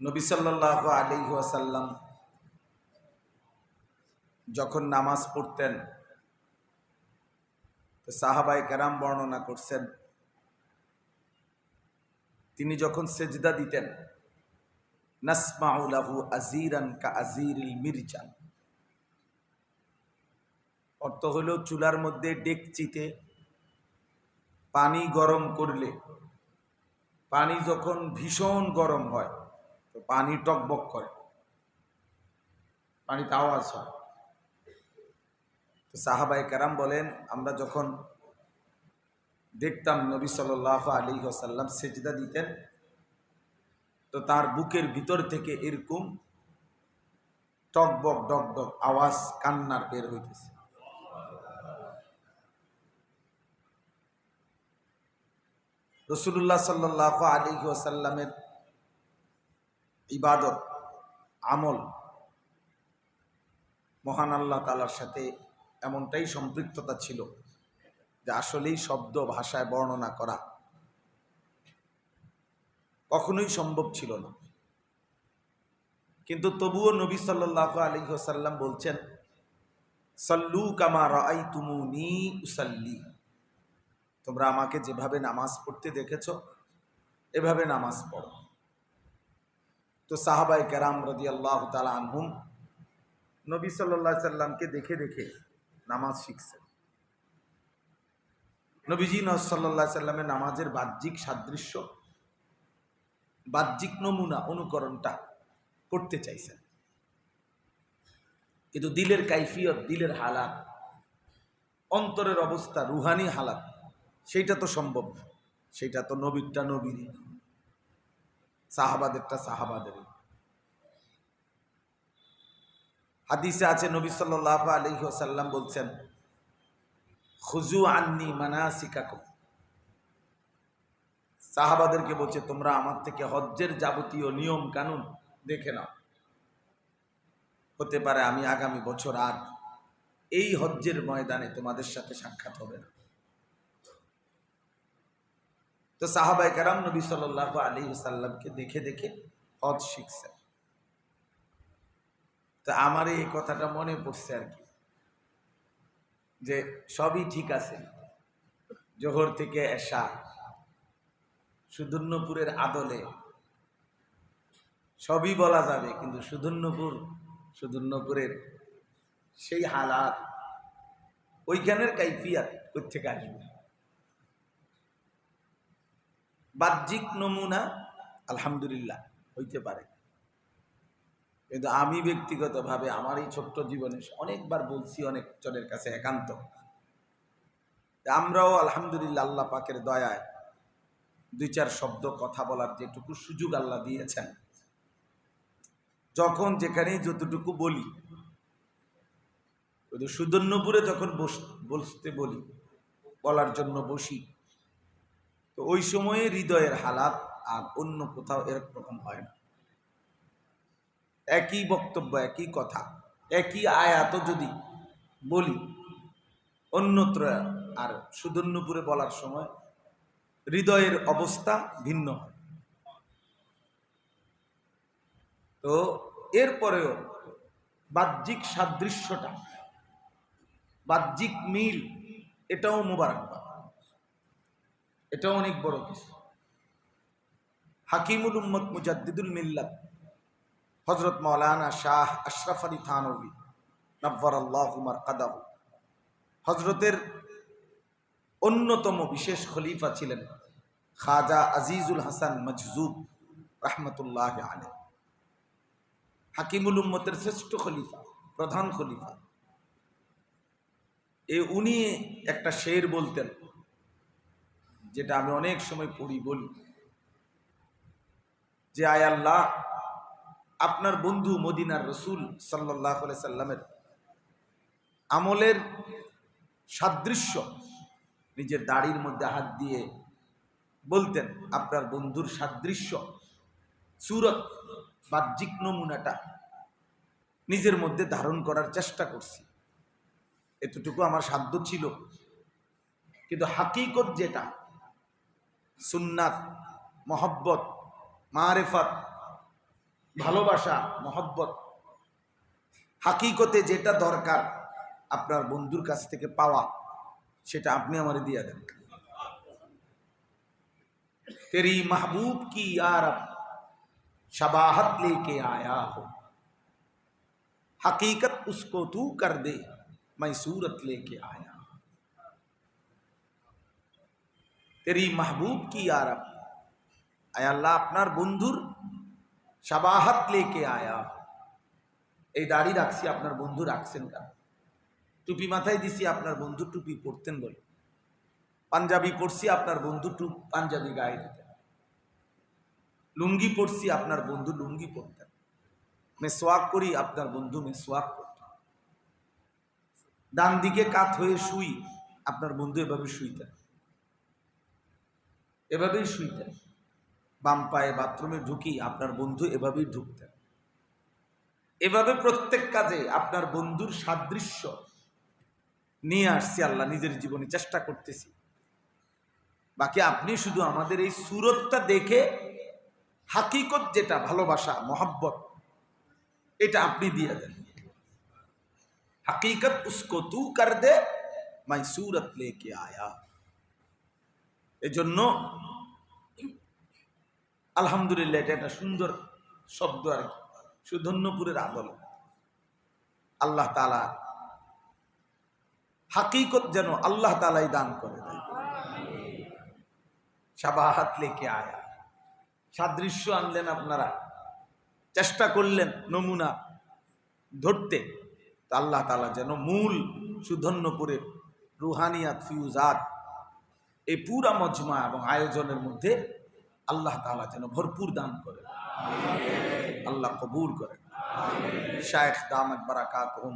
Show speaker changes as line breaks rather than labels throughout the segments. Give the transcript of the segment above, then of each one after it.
নবী সাল্লাল্লাহু আলাইহি ওয়াসাল্লাম যখন নামাজ পড়তেন তো সাহাবায়ে কেরাম বর্ণনা করছেন তিনি যখন সেজদা দিতেন নাসমাউ লাহু আজিরান কা আজিরিল মিরজান, অর্থ হলো চুলার মধ্যে ডেকচিতে পানি গরম করলে পানি যখন ভীষণ গরম হয় তো পানি টকবক করে, পানিতে আওয়াজ হয়। তো সাহাবায়ে কেরাম বলেন আমরা যখন দেখতাম নবী সাল্লাল্লাহু আলাইহি ওয়াসাল্লাম সেজদা দিতেন তো তার বুকের ভিতর থেকে এরকম টকবক ডকডক আওয়াজ কান্নার বের হইতেছে। রাসূলুল্লাহ সাল্লাল্লাহু আলাইহি ওয়াসাল্লামের ইবাদত আমল মহান আল্লাহ তাআলার সাথে এমনটাই সম্পৃক্ততা ছিল যে আসলেই শব্দ ভাষায় বর্ণনা করা কখনোই সম্ভব ছিল না। কিন্তু তবুও নবী সাল্লাল্লাহু আলাইহি ওয়াসাল্লাম বলছেন সাল্লু কামা রাআইতুমুনি উসাল্লি, তোমরা আমাকে যেভাবে নামাজ পড়তে দেখেছো এভাবে নামাজ পড়ো। তো সাহাবায়ে কেরাম রাদিয়াল্লাহু তাআলা আনহুম নবী সাল্লাল্লাহু আলাইহি সাল্লামকে দেখে দেখে নামাজ শিখছেন। নবীজি সাল্লাল্লাহু আলাইহি সাল্লামের নামাজের বাহ্যিক সাদৃশ্য, বাহ্যিক নমুনা অনুকরণটা করতে চাইছেন, কিন্তু দিলের কাইফিয়ত, দিলের হালাত, অন্তরের অবস্থা, রুহানি হালাত সেইটা তো সম্ভব না। সেইটা তো নবীরটা নবীরই, সাহাবাদেরটা সাহাবাদেরই। হাদিসে আছে নবী সাল্লাল্লাহু আলাইহি ওয়াসাল্লাম বলছেন খুযু আন্নী মানাসিকাকুম, সাহাবাদেরকে বলছে তোমরা আমার থেকে হজ্জের যাবতীয় নিয়ম কানুন দেখে নাও। হতে পারে আমি আগামী বছর আর এই হজ্জের ময়দানে তোমাদের সাথে সাক্ষাৎ হবে না। তো সাহাবায়ে কেরাম নবী সাল্লাল্লাহু আলাইহি ওয়াসাল্লামকে দেখে দেখে হজ শিখছেন। তো আমার এই কথাটা মনে পড়ছে আর কি, যে সবই ঠিক আছে, জোহর থেকে এশা সুদূর্ণপুরের আদলে সবই বলা যাবে, কিন্তু সুদূর্ণপুরের সেই হালাত, ওইখানের কাইফিয়াত কোত্থেকে আসবে? বাহ্যিক নমুনা আলহামদুলিল্লাহ হইতে পারে, কিন্তু আমি ব্যক্তিগতভাবে আমার এই ছোট্ট জীবনে অনেকবার বলছি অনেক জনের কাছে একান্ত, আমরাও আলহামদুলিল্লাহ আল্লাহ পাকের দয়ায় দুই চার শব্দ কথা বলার যেটুকু সুযোগ আল্লাহ দিয়েছেন, যখন যেখানেই যতটুকু বলি, সুদর্ণপুরে যখন বসতে বলি, বলার জন্য বসি, তো ওই সময়ে হৃদয়ের হালাত আর অন্য কোথাও এরকম হয় না। একই বক্তব্য, একই কথা, একই আয়াত যদি বলি অন্যত্র আর সুদর্ণপুরে বলার সময় হৃদয়ের অবস্থা ভিন্ন হয়। তো এরপরেও বাহ্যিক সাদৃশ্যটা, বাহ্যিক মিল, এটাও মুবারকবাদ, এটাও অনেক বড় কিছু। হাকিমুল উম্মত মুজাদ্দিদুল মিল্লাত হযরত মাওলানা শাহ আশরাফ আলী থানভী নব্বরাল্লাহু মারকাদাহু, হযরতের অন্যতম বিশেষ খলিফা ছিলেন খাজা আজিজুল হাসান মজজুব রাহমাতুল্লাহি আলাইহি, হাকিমুল উম্মতের শ্রেষ্ঠ খলিফা, প্রধান খলিফা। উনি একটা শের বলতেন, যেটা আমি অনেক সময় পড়ি বলি, যে আয় আল্লাহ, আপনার বন্ধু মদিনার রসুল সাল্লাল্লাহু আলাইহি সাল্লামের আমলের সাদৃশ্য নিজের দাড়ির মধ্যে হাত দিয়ে বলতেন, আপনার বন্ধুর সাদৃশ্য, সুরত, বাহ্যিক নমুনাটা নিজের মধ্যে ধারণ করার চেষ্টা করছি, এতটুকু আমার সাধ্য ছিল। কিন্তু হাকিকত যেটা, সুন্নাত, মহব্বত, মারেফাত, ভালোবাসা, মহব্বত, হাকিকতে যেটা দরকার আপনার বন্ধুর কাছ থেকে পাওয়া, সেটা আপনি আমারে দিয়ে দেন। তেরি মাহবুব কি यार शबाहत लेके आया हो, हकीकत उसको तू कर दे मैं सूरत लेके आया। तेरी महबूब की यार आय अल्लाह আপনার বন্ধুর শাবাহাত লেকে আয়া। এই দাড়ি রাখছি, আপনার বন্ধু রাখছেন কেন? টুপি মাথায় দিছি, আপনার বন্ধু টুপি পরতেন বলে। পাঞ্জাবি পরছি, আপনার বন্ধু পাঞ্জাবি গায়ে দিতেন। লুঙ্গি পরছি, আপনার বন্ধু লুঙ্গি পরতেন। মেসওয়াক করি, আপনার বন্ধু মেসওয়াক করতেন। ডান দিকে কাত হয়ে শুই, আপনার বন্ধু এভাবে শুইতেন, এভাবেই শুইতেন। বাম পায়ে বাথরুমে ঢুকি, আপনার বন্ধু এভাবেই ঢুকতেন। এভাবে প্রত্যেক কাজে আপনার বন্ধুর সাদৃশ্য নিয়ে আসছি আল্লাহ নিজের জীবনে, চেষ্টা করতেছি। বাকি আপনি শুধু আমাদের এই সুরতটা দেখে হাকিকত যেটা ভালোবাসা, মহব্বত, এটা আপনি দিয়ে দেন। हकीकत उसको तू कर दे मैं सूरत लेके आया। এজন্য আলহামদুলিল্লাহ, এটা একটা সুন্দর শব্দ আর কি, সুধন্যপুরের আদল। আল্লাহ তাআলা হাকিকত যেন আল্লাহ তাআলাই দান করে দেয়। শাবাহাত লেকে আয়া, সাদৃশ্য আনলেন আপনারা, চেষ্টা করলেন নমুনা ধরতে। আল্লাহ তাআলা যেন মূল সুধন্যপুরের রুহানিয়াত, ফিউজাত, এই পুরা মজমা এবং আয়োজনের মধ্যে আল্লাহ তাআলা যেন ভরপুর দান করেন, আল্লাহ কবুল করেন। শায়েখ দামাত বারাকাতুহুম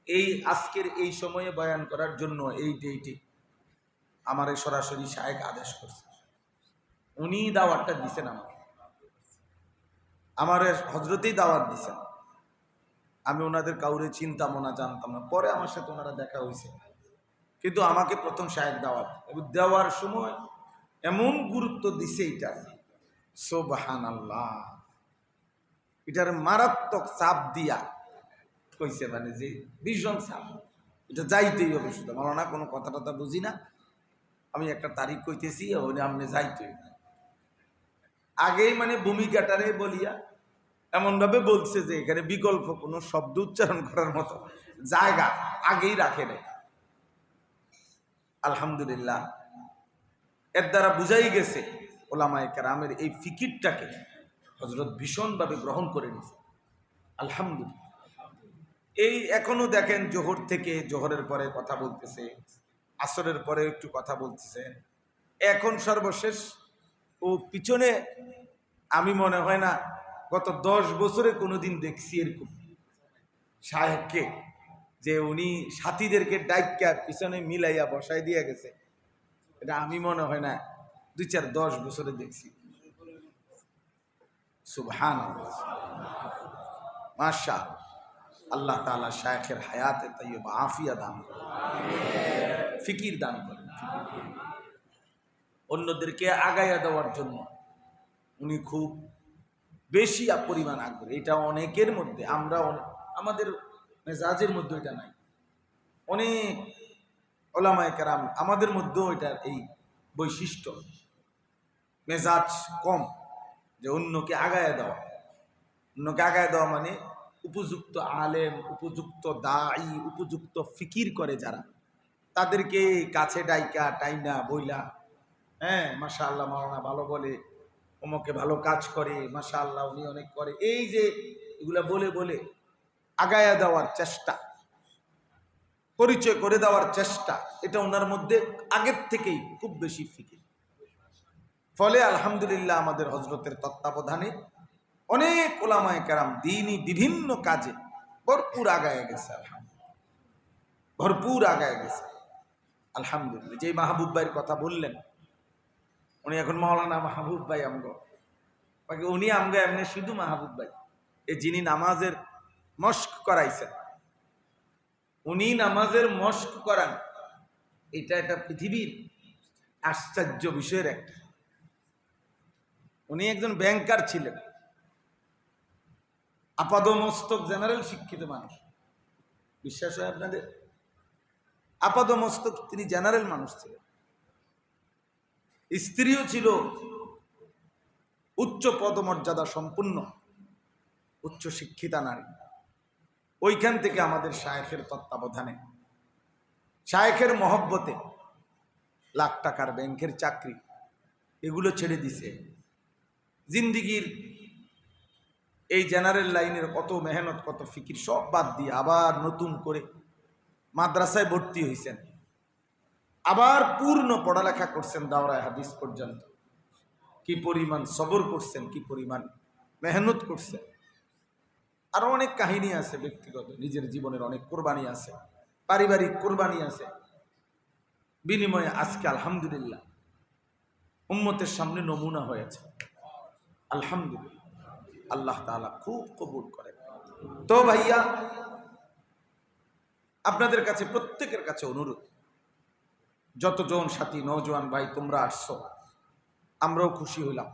এই আজকের এই সময়ে বয়ান করার জন্য এই ডেটে আমার সরাসরি শায়েখ আদেশ করছে, উনি দাওয়াতটা দিছেন আমাকে, আমার হজরতেই দাওয়াত দিছেন। আমি ওনাদের কাউরে চিনতাম না, জানতাম না, পরে আমার সাথে ওনারা দেখা হয়েছে, কিন্তু আমাকে প্রথম শায়েখ দাওয়াত দেওয়ার সময় এমন গুরুত্ব দিছে এটা, সুবহানাল্লাহ, এটার মারাত্মক চাপ দিয়া কইছে, মানে যে ভীষণ চাপ, এটা যাইতেই হবে। শুধু মাওলানা কোনো কথা টথা বুঝি না, আমি একটা তারিখ কইতেছি, ওই আপনি যাইতেই আগেই মানে ভূমিকাটারে বলিয়া এমনভাবে বলছে যে এখানে বিকল্প কোনো শব্দ উচ্চারণ করার মতো জায়গা আগেই রাখে নেই। আলহামদুলিল্লাহ, এর দ্বারা বুঝাই গেছে ওলামায়ে কেরামের এই ফিকিরটাকে হযরত ভীষণভাবে গ্রহণ করে নিয়েছে। আলহামদুলিল্লাহ, এই এখনো দেখেন জোহর থেকে, জোহরের পরে কথা বলতেছে, আসরের পরে একটু কথা বলতেছে, এখন সর্বশেষ ও পিছনে আমি মনে হয় না গত 10 বছরে কোনোদিন দেখছি এরকম শায়েখকে যে উনি সাথীদেরকে ডাইকা পিছনে মিলাইয়া বসাই দিয়ে গেছে। এটা আমি মনে হয় না 2-4-10 বছরে দেখছি। সুবহানাল্লাহ, মাশাআল্লাহ। আল্লাহ তাআলা শায়েখের হায়াতে তাইয়্যিবা আফিয়া দান করেন, ফিকির দান করেন, অন্যদেরকে আগাইয়া দেওয়ার জন্য উনি খুব বেশি পরিমাণ আগ্রহী। এটা অনেকের মধ্যে, আমরা আমাদের মেজাজের মধ্যে এটা নাই। অনেক ওলামায়ে কেরাম আমাদের মধ্যেও এটার এই বৈশিষ্ট্য, মেজাজ কম, যে অন্যকে আগায় দেওয়া। অন্যকে আগায় দেওয়া মানে উপযুক্ত আলেম, উপযুক্ত দাঈ, উপযুক্ত ফিকির করে যারা, তাদেরকে কাছে ডাইকা টাইনা বইলা, হ্যাঁ মাশাআল্লাহ মাওলানা ভালো বলে, অমুকে ভালো কাজ করে, মাশাআল্লাহ উনি অনেক করে, এই যে এগুলা বলে বলে আগায়া দেওয়ার চেষ্টা, পরিচয় করে দেওয়ার চেষ্টা, এটা ওনার মধ্যে আগের থেকেই খুব বেশি ফিকির। ফলে আলহামদুলিল্লাহ আমাদের হযরতের তত্ত্বাবধানে অনেক ওলামায়ে কেরাম দ্বীনি বিভিন্ন কাজে ভরপুর আগায় গেছে, আলহামদুলিল্লাহ, ভরপুর আগায় গেছে আলহামদুলিল্লাহ। যে মাহবুব ভাইয়ের কথা বললেন, উনি এখন মাওলানা মাহবুব ভাই আমগো, বাকি উনি আমগো এমনি শুধু মাহবুব ভাই। এই যিনি নামাজের মস্ক করাইছেন, উনি নামাজের মস্ক করান, এটা একটা পৃথিবীর আশ্চর্য বিষয়ের একটা। উনি একজন ব্যাংকার ছিলেন, আপাদমস্তক জেনারেল শিক্ষিত মানুষ, বিশ্বাস হয় আপনাদের? আপাদমস্তক তিনি জেনারেল মানুষ ছিলেন। স্ত্রীও ছিল উচ্চ পদমর্যাদা সম্পন্ন, উচ্চ শিক্ষিতা নারী। ওইখান থেকে আমাদের শায়েখের তত্ত্বাবধানে, শায়েখের মহব্বতে লাখ টাকার ব্যাংকের চাকরি এগুলো ছেড়ে দিছে। জিন্দিগির এই জেনারেল লাইনের কত মেহনত, কত ফিকির সব বাদ দিয়ে আবার নতুন করে মাদ্রাসায় ভর্তি হয়েছেন, আবার পূর্ণ পড়ালেখা করছেন দাওরায়ে হাদিস পর্যন্ত। কি পরিমাণ সবর করছেন, কি পরিমাণ মেহনত করছেন। আরো অনেক কাহিনী আছে, ব্যক্তিগত নিজের জীবনের অনেক কোরবানি আছে, পারিবারিক কোরবানি আছে। বিনিময়ে আজকে আলহামদুলিল্লাহ উম্মতের সামনে নমুনা হয়েছে। আলহামদুলিল্লাহ, আল্লাহ তাআলা খুব কবুল করেন। তো ভাইয়া, আপনাদের কাছে, প্রত্যেকের কাছে অনুরোধ, যতজন সাথী নওজোয়ান ভাই তোমরা আসছো, আমরাও খুশি হইলাম।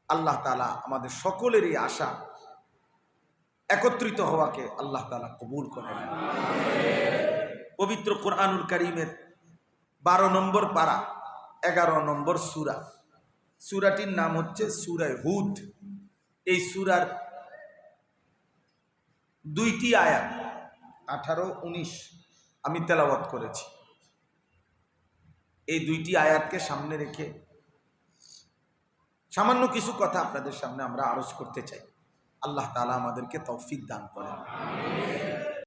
আল্লাহ তাআলা আমাদের সকলেরই আশা একত্রিত হওয়াকে আল্লাহ তাআলা কবুল করে নেন। পবিত্র কোরআনুল কারীমের 12 নম্বর পারা 11 নম্বর সূরা, সূরাটির নাম হচ্ছে সূরা হুদ। এই সূরার 2টি আয়াত 18, 19 আমি তেলাওয়াত করেছি। এই 2টি আয়াতকে সামনে রেখে সামান্য কিছু কথা আপনাদের সামনে আমরা আরজ করতে চাই। আল্লাহ তাআলা আমাদেরকে তৌফিক দান করেন।